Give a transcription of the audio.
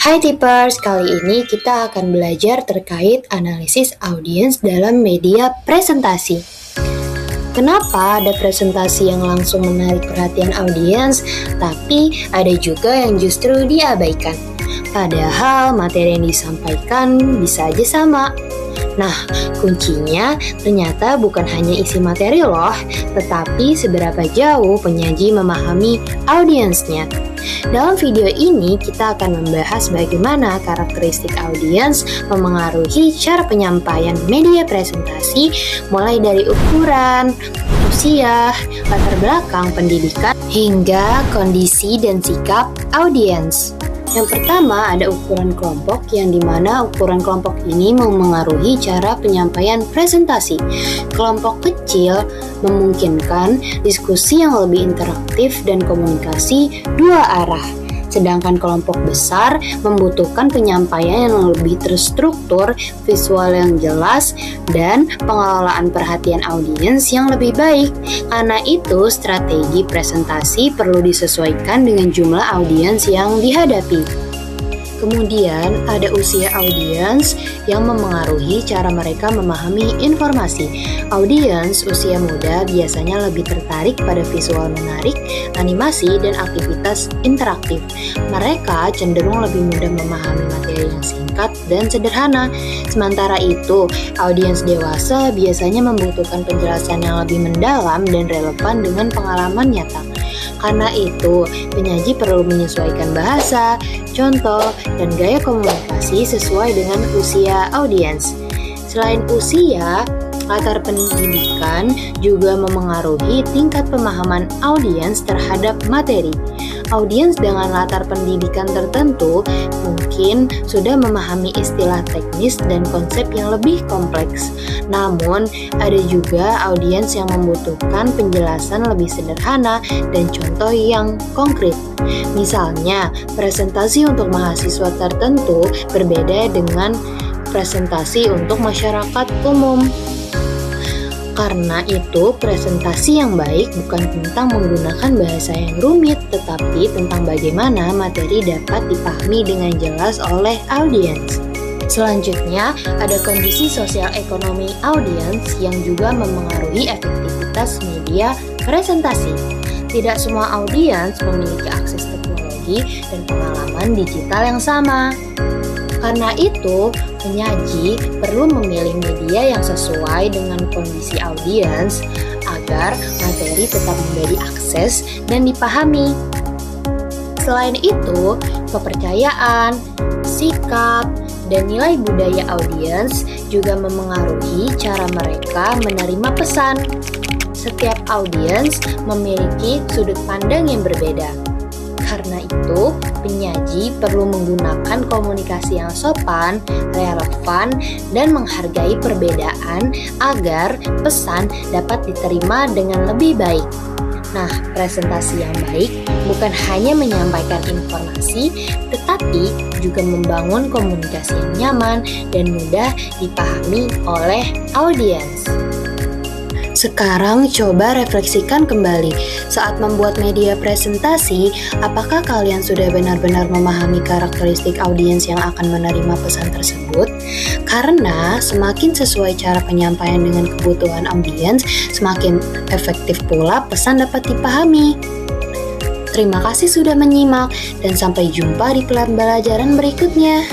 Hai Tipers, kali ini kita akan belajar terkait analisis audiens dalam media presentasi. Kenapa ada presentasi yang langsung menarik perhatian audiens, tapi ada juga yang justru diabaikan? Padahal materi yang disampaikan bisa aja sama. Nah, kuncinya ternyata bukan hanya isi materi loh, tetapi seberapa jauh penyaji memahami audiensnya. Dalam video ini kita akan membahas bagaimana karakteristik audiens memengaruhi cara penyampaian media presentasi, mulai dari ukuran, usia, latar belakang pendidikan, hingga kondisi dan sikap audiens. Yang pertama ada ukuran kelompok, yang dimana ukuran kelompok ini memengaruhi cara penyampaian presentasi. Kelompok kecil memungkinkan diskusi yang lebih interaktif dan komunikasi dua arah. Sedangkan kelompok besar membutuhkan penyampaian yang lebih terstruktur, visual yang jelas, dan pengelolaan perhatian audiens yang lebih baik. Karena itu, strategi presentasi perlu disesuaikan dengan jumlah audiens yang dihadapi. Kemudian ada usia audiens yang memengaruhi cara mereka memahami informasi. Audiens usia muda biasanya lebih tertarik pada visual menarik, animasi, dan aktivitas interaktif. Mereka cenderung lebih mudah memahami materi yang singkat dan sederhana. Sementara itu, audiens dewasa biasanya membutuhkan penjelasan yang lebih mendalam dan relevan dengan pengalaman nyata. Karena itu, penyaji perlu menyesuaikan bahasa, contoh, dan gaya komunikasi sesuai dengan usia audiens. Selain usia, latar pendidikan juga memengaruhi tingkat pemahaman audiens terhadap materi. Audiens dengan latar pendidikan tertentu mungkin sudah memahami istilah teknis dan konsep yang lebih kompleks. Namun, ada juga audiens yang membutuhkan penjelasan lebih sederhana dan contoh yang konkret. Misalnya, presentasi untuk mahasiswa tertentu berbeda dengan presentasi untuk masyarakat umum. Karena itu, presentasi yang baik bukan tentang menggunakan bahasa yang rumit, tetapi tentang bagaimana materi dapat dipahami dengan jelas oleh audiens. Selanjutnya, ada kondisi sosial ekonomi audiens yang juga memengaruhi efektivitas media presentasi. Tidak semua audiens memiliki akses teknologi dan pengalaman digital yang sama. Karena itu, penyaji perlu memilih media yang sesuai dengan kondisi audiens agar materi tetap mudah diakses dan dipahami. Selain itu, kepercayaan, sikap, dan nilai budaya audiens juga memengaruhi cara mereka menerima pesan. Setiap audiens memiliki sudut pandang yang berbeda. Karena itu, penyaji perlu menggunakan komunikasi yang sopan, relevan, dan menghargai perbedaan agar pesan dapat diterima dengan lebih baik. Nah, presentasi yang baik bukan hanya menyampaikan informasi, tetapi juga membangun komunikasi yang nyaman dan mudah dipahami oleh audiens. Sekarang coba refleksikan kembali, saat membuat media presentasi, apakah kalian sudah benar-benar memahami karakteristik audiens yang akan menerima pesan tersebut? Karena semakin sesuai cara penyampaian dengan kebutuhan audiens, semakin efektif pula pesan dapat dipahami. Terima kasih sudah menyimak, dan sampai jumpa di pembelajaran berikutnya.